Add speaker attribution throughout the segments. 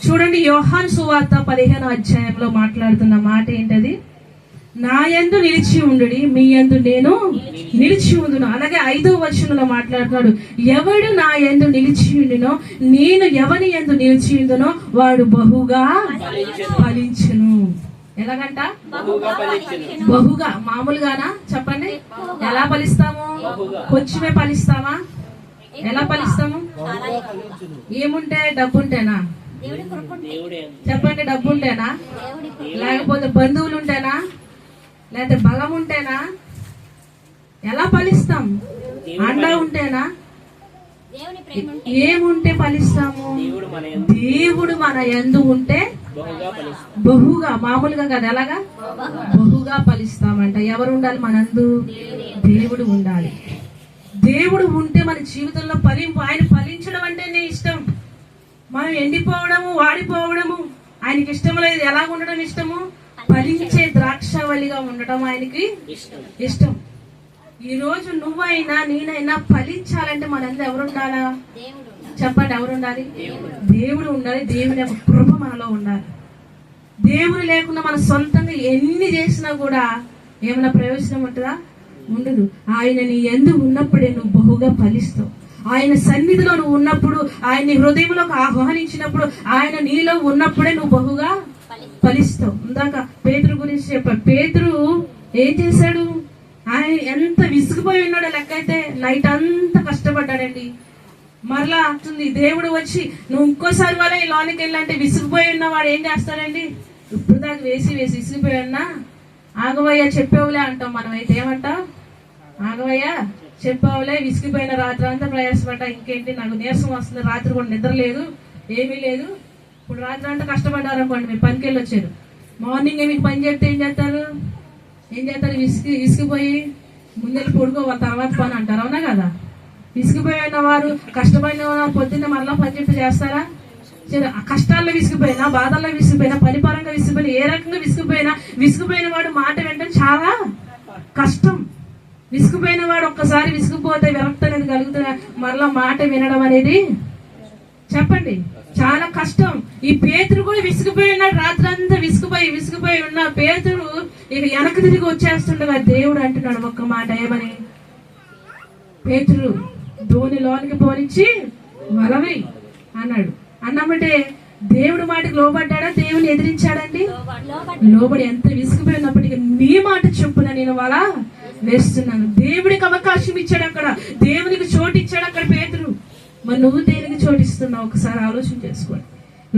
Speaker 1: చూడండి, యోహాను సువార్త 15వ అధ్యాయంలో మాట్లాడుతున్న మాట ఏంటది? నా యందు నిలిచి ఉండుడి, మీ యందు నేను నిలిచి ఉండును. అలాగే 5వ వచనంలో మాట్లాడుతున్నాడు, ఎవడు నా యందు నిలిచి ఉండునో, నేను ఎవని యందు నిలిచి ఉండునో వాడు బహుగా ఫలించును. ఎలాగంట? బహుగా. మామూలుగానా? చెప్పండి, ఎలా ఫలిస్తాము? కొంచెమే ఫలిస్తామా? ఎలా ఫలిస్తాము? ఏముంటే? డబ్బుంటేనా? చెప్పండి, డబ్బుంటేనా? లేకపోతే బంధువులు ఉంటేనా? లేకపోతే బలం ఉంటేనా? ఎలా ఫలిస్తాం? అండ ఉంటేనా? ఏముంటే ఫలిస్తాము? దేవుడు మన యందు ఉంటే బహుగా. మామూలుగా కదా, ఎలాగా? బహుగా ఫలిస్తామంట. ఎవరు ఉండాలి మనందు? దేవుడు ఉండాలి. దేవుడు ఉంటే మన జీవితంలో ఫలింపు. ఆయన ఫలించడం అంటేనే ఇష్టం. మనం ఎండిపోవడము, వాడిపోవడము ఆయనకి ఇష్టం లేదు. ఎలా ఉండడం ఇష్టము? ఫలించే ద్రాక్షవల్లిగా ఉండడం ఆయనకి ఇష్టం. ఈ రోజు నువ్వైనా నేనైనా ఫలించాలంటే మనందరూ ఎవరు ఉండాలా? చెప్పండి, ఎవరు ఉండాలి? దేవుడు ఉండాలి. దేవుని యొక్క కృప మనలో ఉండాలి. దేవుడు లేకుండా మన సొంతంగా ఎన్ని చేసినా కూడా ఏమైనా ప్రయోజనం ఉంటుందా? ఉండదు. ఆయన నీ యందు ఉన్నప్పుడే నువ్వు బహుగా ఫలిస్తావు. ఆయన సన్నిధిలో నువ్వు ఉన్నప్పుడు, ఆయన హృదయంలోకి ఆహ్వానించినప్పుడు, ఆయన నీలో ఉన్నప్పుడే నువ్వు బహుగా ఫలిస్తావు. ఇందాక పేతురు గురించి చెప్పాడు. పేతురు ఏం చేశాడు? ఆయన ఎంత విసిగిపోయి ఉన్నాడో లెక్క అయితే. నైట్ అంతా కష్టపడ్డాడండి. మరలా అంటుంది దేవుడు వచ్చి, నువ్వు ఇంకోసారి వల్ల ఈ లోనికి వెళ్ళంటే విసిగిపోయి ఉన్నవాడు ఏం చేస్తాడండి? ఇప్పుడు దాకా వేసి వేసి విసిగిపోయి ఉన్నా, ఆగవయ్యా చెప్పేవులే అంటాం. మనం అయితే ఏమంటాం? ఆగవయ్యా చెప్పావులే, విసిగిపోయిన రాత్రి అంతా ప్రయాసపడ్డా, ఇంకేంటి నాకు నీరసం వస్తుంది, రాత్రి కూడా నిద్ర లేదు, ఏమీ లేదు. ఇప్పుడు రాత్రి అంతా కష్టపడ్డారు అనుకోండి, మీరు పనికి వెళ్ళి వచ్చారు. మార్నింగ్ మీకు పని చెప్తే ఏం చేస్తారు? విసిగిపోయి ముందెళ్ళి పడుకో, తర్వాత పని అంటారు. అవునా కదా? విసిగిపోయిన వారు, కష్టపడిన వారు పొద్దున్న మరలా పని చెప్తే చేస్తారా? కష్టాల్లో విసిగిపోయినా, బాధల్లో విసిగిపోయినా, పనిపరంగా విసిగిపోయినా, ఏ రకంగా విసిగిపోయిన వాడు మాట వెంటనే చాలా కష్టం. విసిగిపోయిన వాడు ఒక్కసారి విసిగిపోతే విరక్తి అనేది కలుగుతుంది. మరలా మాట వినడం అనేది చెప్పండి చాలా కష్టం. ఈ పేతురు కూడా విసిగిపోయి ఉన్నాడు. రాత్రి అంతా విసిగిపోయి ఉన్న పేతురు ఇక వెనక్కి తిరిగి వచ్చేస్తుండగా దేవుడు అంటున్నాడు ఒక్క మాట, ఏమని? పేతురు ధోనిలోనికి పోనిచ్చి వలవి అన్నాడు. అన్నమంటే దేవుడు మాటకి లోబడ్డాడా? దేవుని ఎదిరించాడండి? లోబడి. ఎంత విసిగిపోయి ఉన్నప్పటికీ నీ మాట చెప్పున నేను వల వేస్తున్నాను. దేవుడికి అవకాశం ఇచ్చాడు అక్కడ, దేవునికి చోటు ఇచ్చాడు అక్కడ పేతురు. మరి నువ్వు దేనికి చోటిస్తున్నావు? ఒకసారి ఆలోచన చేసుకోండి.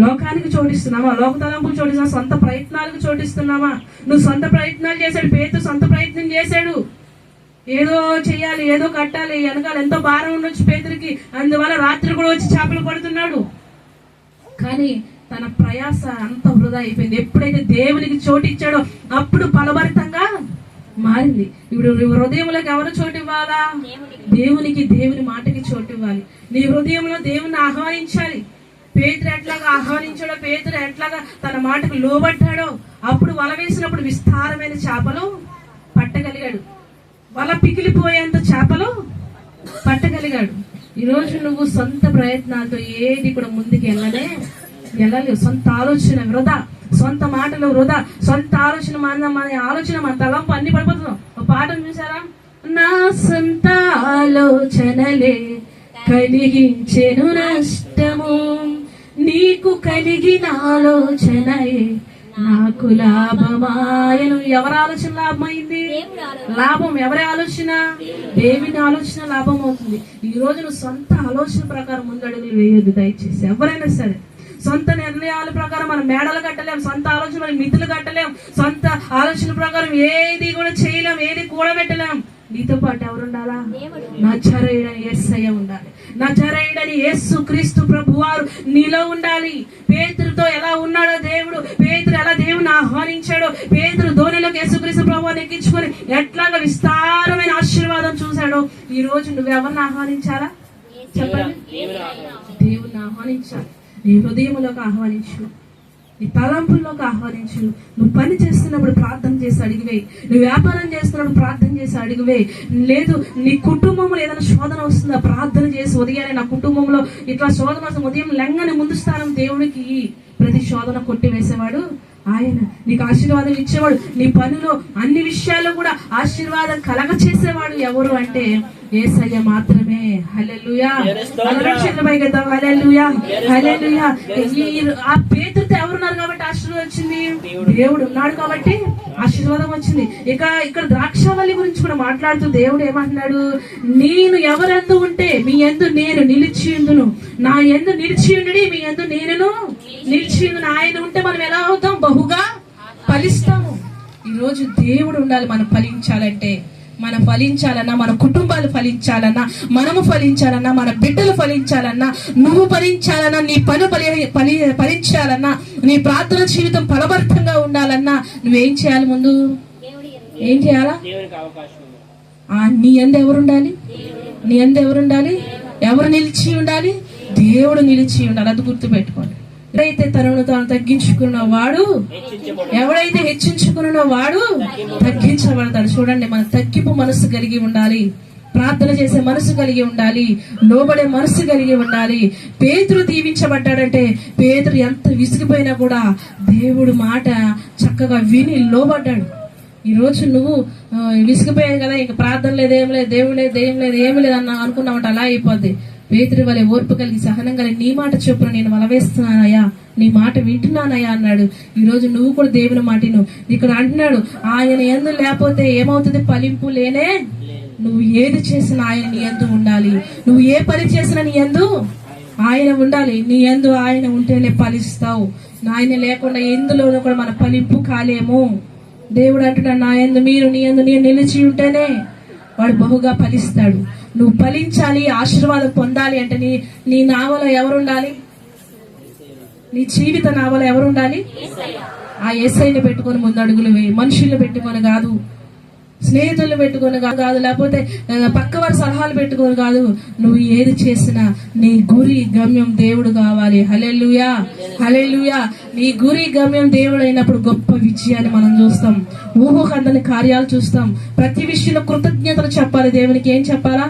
Speaker 1: లోకానికి చోటిస్తున్నావా? లోక తలంపులు చోటిస్తున్నావా? సొంత ప్రయత్నాలకు చోటిస్తున్నావా? నువ్వు సొంత ప్రయత్నాలు చేశాడు పేతురు. సొంత ప్రయత్నం చేశాడు. ఏదో చెయ్యాలి, ఏదో కట్టాలి, వెనకాల ఎంతో భారం ఉండొచ్చు పేతురికి. అందువల్ల రాత్రి కూడా వచ్చి చేపలు పడుతున్నాడు. కానీ తన ప్రయాస అంత వృధా అయిపోయింది. ఎప్పుడైతే దేవునికి చోటు ఇచ్చాడో అప్పుడు ఫలభరితంగా మారింది. ఇప్పుడు హృదయంలోకి ఎవరు చోటు ఇవ్వాలా? దేవునికి, దేవుని మాటకి చోటు ఇవ్వాలి. నీ హృదయంలో దేవుని ఆహ్వానించాలి. పేతురు ఎట్లాగా ఆహ్వానించాడో, పేతురు ఎట్లాగా తన మాటకు లోబడ్డాడో అప్పుడు వల వేసినప్పుడు విస్తారమైన చేపలు పట్టగలిగాడు. వల పిగిలిపోయేంత చేపలు పట్టగలిగాడు. ఈరోజు నువ్వు సొంత ప్రయత్నాలతో ఏది కూడా ముందుకు వెళ్ళలేవు. సొంత ఆలోచన వృధా, సొంత మాటలు వృధా, సొంత ఆలోచన మన తలంపు అన్ని పడిపోతున్నాం. ఒక పాటను చూసారా? నా సొంత ఆలోచనలే కలిగించెను నష్టము, నీకు కలిగిన ఆలోచనయే నాకు లాభమాయను. ఎవరి ఆలోచన లాభమైంది? లాభం ఎవరి ఆలోచన? దేవుని ఆలోచన లాభం అవుతుంది. ఈ రోజు నువ్వు సొంత ఆలోచన ప్రకారం ముందడుగులు వేయొద్దు దయచేసి. ఎవరైనా సరే సొంత నిర్ణయాల ప్రకారం మనం మేడలు కట్టలేం, సొంత ఆలోచన మితులు కట్టలేం, సొంత ఆలోచన ప్రకారం ఏది కూడా చేయలేం, ఏది కూడబెట్టలేం. నీతో పాటు ఎవరు ఉండాలా? నజరేయుడని యేసయ్య ఉండాలి. నజరేయుడని యేసు క్రీస్తు ప్రభువారు నీలో ఉండాలి. పేతురుతో ఎలా ఉన్నాడో దేవుడు, పేతురు ఎలా దేవుని ఆహ్వానించాడో, పేతురు ధోనిలోకి యేసుక్రీస్తు ప్రభువారు ఎక్కించుకొని ఎట్లాగా విస్తారమైన ఆశీర్వాదం చూశాడో, ఈ రోజు నువ్వెవరిని ఆహ్వానించాలా? చెప్పండి. దేవుని ఆహ్వానించాలి. నీ హృదయంలోకి ఆహ్వానించు, నీ తలంపుల్లోకి ఆహ్వానించు. నువ్వు పని చేస్తున్నప్పుడు ప్రార్థన చేసి అడిగివే, నువ్వు వ్యాపారం చేస్తున్నప్పుడు ప్రార్థన చేసి అడిగివే. లేదు నీ కుటుంబంలో ఏదైనా శోధన వస్తుందా, ప్రార్థన చేసి ఉదయాన్నే నా కుటుంబంలో ఇట్లా శోధన వస్తుంది, ఉదయం లెంగని ముందు స్థానం దేవుడికి ప్రతి శోధన కొట్టివేసేవాడు ఆయన. నీకు ఆశీర్వాదం ఇచ్చేవాడు. నీ పనిలో అన్ని విషయాల్లో కూడా ఆశీర్వాదం కలగ చేసేవాడు ఎవరు అంటే యేసయ్య మాత్రమే. హల్లెలూయా. హల్లెలూయా, హల్లెలూయా. ఆ పేతురుతో ఎవరున్నారు కాబట్టి ఆశీర్వాదం వచ్చింది? దేవుడు ఉన్నాడు కాబట్టి ఆశీర్వాదం వచ్చింది. ఇక్కడ ద్రాక్షవల్లి గురించి కూడా మాట్లాడుతూ దేవుడు ఏమంటున్నాడు? నేను ఎవరెందు ఉంటే మీ యందు నేను నిలిచియుందును, నా యందు నిలిచియుండి మీ యందు నేను నిలిచియుందును. ఆయన ఉంటే మనం ఎలా అవుతాం? బహుగా ఫలిస్తాము. ఈరోజు దేవుడు ఉండాలి మనం ఫలించాలంటే. మనం ఫలించాలన్నా, మన కుటుంబాలు ఫలించాలన్నా, మనము ఫలించాలన్నా, మన బిడ్డలు ఫలించాలన్నా, నువ్వు ఫలించాలన్నా, నీ పని ఫలించాలన్నా, నీ ప్రార్థన జీవితం ఫలభరితంగా ఉండాలన్నా నువ్వేం చేయాలి? ముందు ఏం చేయాలా? నీ యందు ఎవరుండాలి? నీ యందు ఎవరుండాలి? ఎవరు నిలిచి ఉండాలి? దేవుడు నిలిచి ఉండాలి. అది గుర్తుపెట్టుకోండి. ఎవరైతే తనను తాను తగ్గించుకున్న వాడు, ఎవడైతే హెచ్చించుకున్న వాడు తగ్గించబడతాడు. చూడండి, మన తగ్గింపు మనసు కలిగి ఉండాలి, ప్రార్థన చేసే మనసు కలిగి ఉండాలి, లోబడే మనసు కలిగి ఉండాలి. పేతురు దీవించబడ్డాడంటే పేతురు ఎంత విసిగిపోయినా కూడా దేవుడు మాట చక్కగా విని లోబడ్డాడు. ఈరోజు నువ్వు విసిగిపోయావు కదా, ఇంక ప్రార్థన లేదు, ఏం లేదు, దేవుడు లేదు, ఏం లేదు, ఏమి లేదు అన్న అనుకున్నామంటే అలా అయిపోద్ది. పేతురు వలె ఓర్పు కలిగి సహనం కలిగి నీ మాట చొప్పున నేను వలవేస్తున్నానయ్యా, నీ మాట వింటున్నానయ్యా అన్నాడు. ఈరోజు నువ్వు కూడా దేవుని మాటను ఇక్కడ అంటున్నాడు. ఆయన యందు లేకపోతే ఏమవుతుంది? ఫలింపు లేనే. నువ్వు ఏది చేసినా ఆయన నీ యందు ఉండాలి. నువ్వు ఏ పని చేసినా నీ యందు ఆయన ఉండాలి. నీ యందు ఆయన ఉంటేనే ఫలిస్తావు. ఆయన లేకుండా ఎందులోనూ కూడా మన ఫలింపు కాలేము. దేవుడు అంటున్నాడు, నా యందు మీరు, నీ యందు నేను నిలిచి ఉంటేనే వాడు బహుగా ఫలిస్తాడు. నువ్వు ఫలించాలి, ఆశీర్వాదం పొందాలి అంటే నీ నావలో ఎవరుండాలి? నీ జీవిత నావలో ఎవరుండాలి? ఆ యేసయ్యని పెట్టుకొని ముందు అడుగులు వేయి. మనుషుల్ని పెట్టుకొని కాదు, స్నేహితులను పెట్టుకొని కాదు, లేకపోతే పక్క వారి సలహాలు పెట్టుకొని కాదు. నువ్వు ఏది చేసినా నీ గురి గమ్యం దేవుడు కావాలి. హల్లెలూయా, హల్లెలూయా. నీ గురి గమ్యం దేవుడు అయినప్పుడు గొప్ప విజయాన్ని మనం చూస్తాం, ఊహకందని కార్యాలు చూస్తాం. ప్రతి విషయంలో కృతజ్ఞతలు చెప్పాలి. దేవునికి ఏం చెప్పాలా?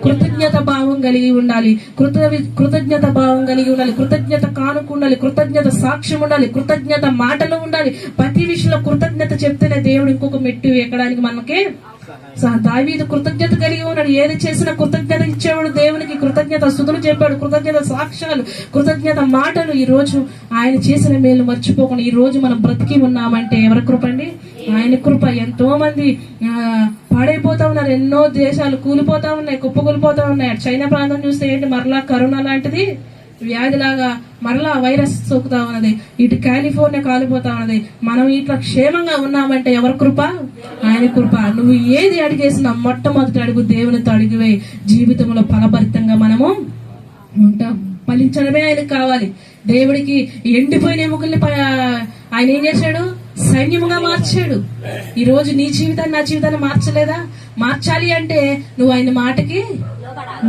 Speaker 1: కృతజ్ఞత భావం కలిగి ఉండాలి, కృతజ్ఞత భావం కలిగి ఉండాలి, కృతజ్ఞత కానుక ఉండాలి, కృతజ్ఞత సాక్ష్యం ఉండాలి, కృతజ్ఞత మాటలు ఉండాలి. ప్రతి విషయంలో కృతజ్ఞత చెప్తేనే దేవుడు ఇంకొక మెట్టు ఎక్కడానికి మనకి. దావీదు కృతజ్ఞత కలిగి ఉన్నాడు. ఏది చేసినా కృతజ్ఞత ఇచ్చేవాడు దేవునికి. కృతజ్ఞత స్తుతులు చెప్పాడు, కృతజ్ఞత సాక్ష్యాలు, కృతజ్ఞత మాటలు. ఈ రోజు ఆయన చేసిన మేలు మర్చిపోకుండా ఈ రోజు మనం బ్రతికి ఉన్నామంటే ఎవరి కృప అండి? ఆయన కృప. ఎంతో మంది పాడైపోతా ఉన్నారు, ఎన్నో దేశాలు కూలిపోతా ఉన్నాయి, కుప్పకూలిపోతా ఉన్నాయి. చైనా ప్రాంతం చూస్తే ఏంటి, మరలా కరోనా లాంటిది వ్యాధిలాగా మరలా వైరస్ సోకుతా ఉన్నది. ఇటు కాలిఫోర్నియా కాలిపోతా ఉన్నది. మనం ఇట్లా క్షేమంగా ఉన్నామంటే ఎవరి కృప? ఆయన కృప. నువ్వు ఏది అడిగేసినా మొట్టమొదటి అడుగు దేవునితో అడిగివే. జీవితంలో ఫలభరితంగా మనము ఉంటాం. ఫలించడమే ఆయనకు కావాలి. దేవుడికి ఎండిపోయిన ఎముకల్ని ఆయన ఏం చేశాడు? సైన్యముగా మార్చాడు. ఈ రోజు నీ జీవితాన్ని, నా జీవితాన్ని మార్చలేదా? మార్చాలి అంటే నువ్వు ఆయన మాటకి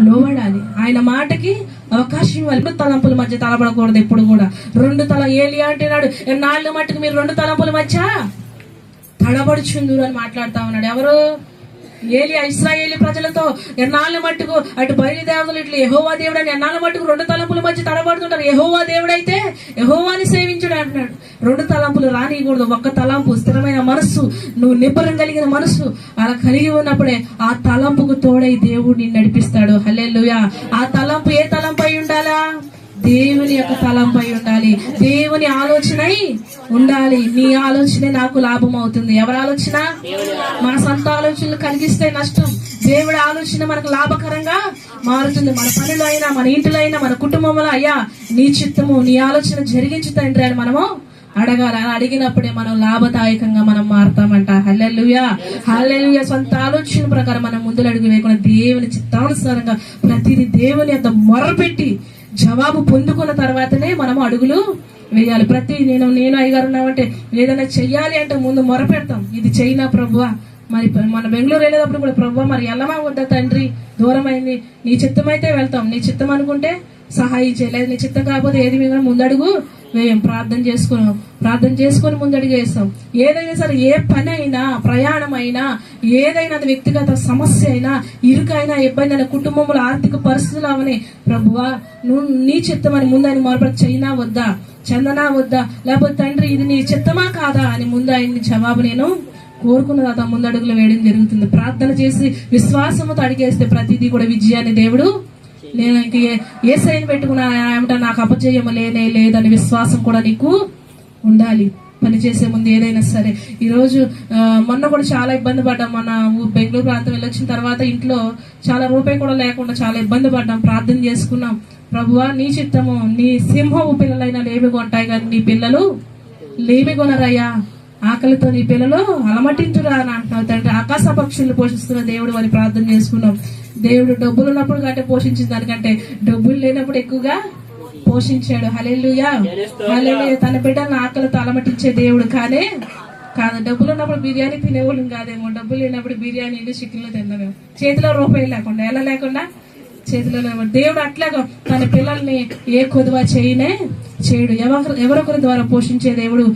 Speaker 1: లోబడాలి. ఆయన మాటకి అవకాశం ఇవ్వాలి. 2 తలంపుల మధ్య తలపడకూడదు ఎప్పుడు కూడా. 2 తల ఏలి అంటున్నాడు, నాళ్ళు మట్టుకు మీరు 2 తలంపుల మధ్య తడబడుచుందురు అని మాట్లాడుతా ఉన్నాడు. ఎవరు? ఏలి ఇశ్రాయేలు ప్రజలతో ఎన్నాళ్ళ మట్టుకు అటు బయలుదేవతలు ఇట్లు యెహోవా దేవుడు అని ఎన్నాళ్ళ మట్టుకు 2 తలంపుల మధ్య తడబడుతుంటారు. యెహోవా దేవుడైతే యెహోవాని సేవించుడు అంటున్నాడు. 2 తలంపులు రానియకూడదు. 1 తలంపు, స్థిరమైన మనస్సు, నువ్వు నిబ్బరం కలిగిన మనస్సు అలా కలిగి ఉన్నప్పుడే ఆ తలంపుకు తోడై దేవుడు నిన్ను నడిపిస్తాడు. హల్లెలూయా. ఆ తలంపు ఏ తలంపు అయి ఉండాలా? దేవుని యొక్క తలంపై ఉండాలి. దేవుని ఆలోచన ఉండాలి. నీ ఆలోచనే నాకు లాభం అవుతుంది. ఎవరి ఆలోచన? మన సొంత ఆలోచనలు కలిగిస్తే నష్టం. దేవుడి ఆలోచన మనకు లాభకరంగా మారుతుంది. మన పనులు అయినా, మన ఇంటిలో అయినా, మన కుటుంబంలో, అయ్యా నీ చిత్తము, నీ ఆలోచన జరిగించు తండ్రి అని మనము అడగాలి. అలా అడిగినప్పుడే మనం లాభదాయకంగా మనం మారుతామంట. హల్లెలూయా, హల్లెలూయా. సొంత ఆలోచన ప్రకారం మనం ముందులు అడుగు వేయకుండా దేవుని చిత్తానుసారంగా ప్రతిదీ దేవుని యొక్క మొరపెట్టి జవాబు పొందుకున్న తర్వాతనే మనము అడుగులు వేయాలి. ప్రతి నేను అయ్యగారు ఉన్నామంటే ఏదైనా చెయ్యాలి అంటే ముందు మొర పెడతాం. ఇది చెయ్యినా ప్రభువా, మరి మన బెంగళూరు వెళ్ళేటప్పుడు కూడా ప్రభువా మరి వెళ్ళమా వద్దా తండ్రి, దూరం అయింది, నీ చిత్తం అయితే వెళ్తాం, నీ చిత్తం అనుకుంటే సహాయం చేయలేదు, నీ చిత్తం కాకపోతే ఏది మీద ముందడుగు వేయం. ప్రార్థన చేసుకొని ముందడుగు వేస్తాం. ఏదైనా సరే, ఏ పని అయినా, ప్రయాణం అయినా, ఏదైనా వ్యక్తిగత సమస్య అయినా, ఇరుకైనా, ఇబ్బంది అయినా, కుటుంబంలో ఆర్థిక పరిస్థితులు అవని ప్రభువా నువ్వు నీ చిత్తమని ముందని మొరపడి చైనా వద్దా చందనా వద్దా, లేకపోతే తండ్రి ఇది నీ చిత్తమా కాదా అని ముందు ఆయన్ని జవాబు నేను కోరుకున్న తర్వాత ముందడుగులు వేయడం జరుగుతుంది. ప్రార్థన చేసి విశ్వాసముతో అడిగేస్తే ప్రతిదీ కూడా విజయాన్ని దేవుడు, నేను ఇంక ఏ సైన్ పెట్టుకున్నా ఏమిటా నాకు అపజయము లేనే లేదని విశ్వాసం కూడా నీకు ఉండాలి పని చేసే ముందు ఏదైనా సరే. ఈరోజు మొన్న కూడా చాలా ఇబ్బంది పడ్డాం. మన బెంగళూరు ప్రాంతం వెళ్ళొచ్చిన తర్వాత ఇంట్లో చాలా రూపాయి కూడా లేకుండా చాలా ఇబ్బంది పడ్డాం. ప్రార్థన చేసుకున్నాం, ప్రభువా నీ చిత్తము, నీ సింహపు పిల్లలైనా లేమి కొంటాయి కానీ నీ పిల్లలు లేమి కొనరయ్యా, ఆకలితో నీ పిల్లలు అలమటించురా అని అంటున్నావు తండ్రి. ఆకాశ పక్షులు పోషిస్తున్న దేవుడు అని ప్రార్థన చేసుకున్నాం. దేవుడు డబ్బులు ఉన్నప్పుడు కంటే పోషించిన దానికంటే డబ్బులు లేనప్పుడు ఎక్కువగా పోషించాడు. హల్లెలూయా, హల్లెలూయా. తన బిడ్డలను ఆకలితో అలమటించే దేవుడు కాదు. డబ్బులు ఉన్నప్పుడు బిర్యానీ తినేవాళ్ళం కాదేమో, డబ్బులు లేనప్పుడు బిర్యానీలు చికెన్లు తిన్నామేమో, చేతిలో రూపాయి లేకుండా, ఎలా లేకుండా చేతిలో లేకుండా. దేవుడు అట్లాగా తన పిల్లల్ని ఏ కొదువ చేయడు. ఎవరొకరి ద్వారా పోషించే దేవుడు.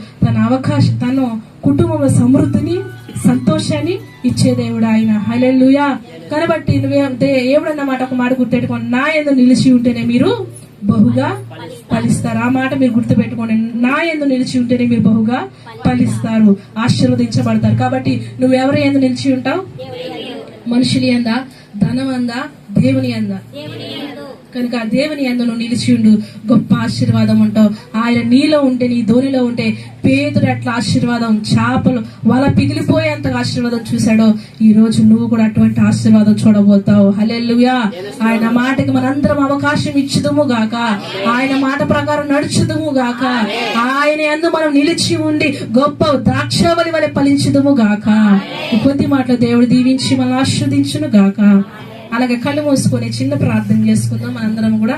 Speaker 1: తను కుటుంబంలో సమృద్ధిని, సంతోషాన్ని ఇచ్చే దేవుడు ఆయన. హల్లెలూయా. కాబట్టి ఏమిడన్నమాట ఒక మాట గుర్తెట్టుకోండి, నా యందు నిలిచి ఉంటేనే మీరు బహుగా ఫలిస్తారు. ఆ మాట మీరు గుర్తుపెట్టుకోండి, నా యందు నిలిచి ఉంటేనే మీరు బహుగా ఫలిస్తారు, ఆశీర్వదించబడతారు. కాబట్టి నువ్వెవరి యందు నిలిచి ఉంటావు? మనుషులు యందా, ధనం అందా, దేవుని యందా? కనుక ఆ దేవుని యందు నువ్వు నిలిచి ఉండు, గొప్ప ఆశీర్వాదం ఉంటావు. ఆయన నీలో ఉంటే, నీ ధోనిలో ఉంటే పేతురు అట్లా ఆశీర్వాదం, చేపలు వల పిగిలిపోయేంతగా ఆశీర్వాదం చూశాడో ఈ రోజు నువ్వు కూడా అటువంటి ఆశీర్వాదం చూడబోతావు. హల్లెలూయా. ఆయన మాటకి మనందరం అవకాశం ఇచ్చుదుము గాక, ఆయన మాట ప్రకారం నడుచుదుము గాక, ఆయన యందు మనం నిలిచి ఉండి గొప్ప ద్రాక్షవల్లి వలె ఫలించుదుము గాక. కొద్ది మాటలు దేవుడు దీవించి మనం ఆశీర్వదించును గాక. అలాగే కళ్ళు మూసుకొని చిన్న ప్రార్థన చేసుకుందాం. మనందరం కూడా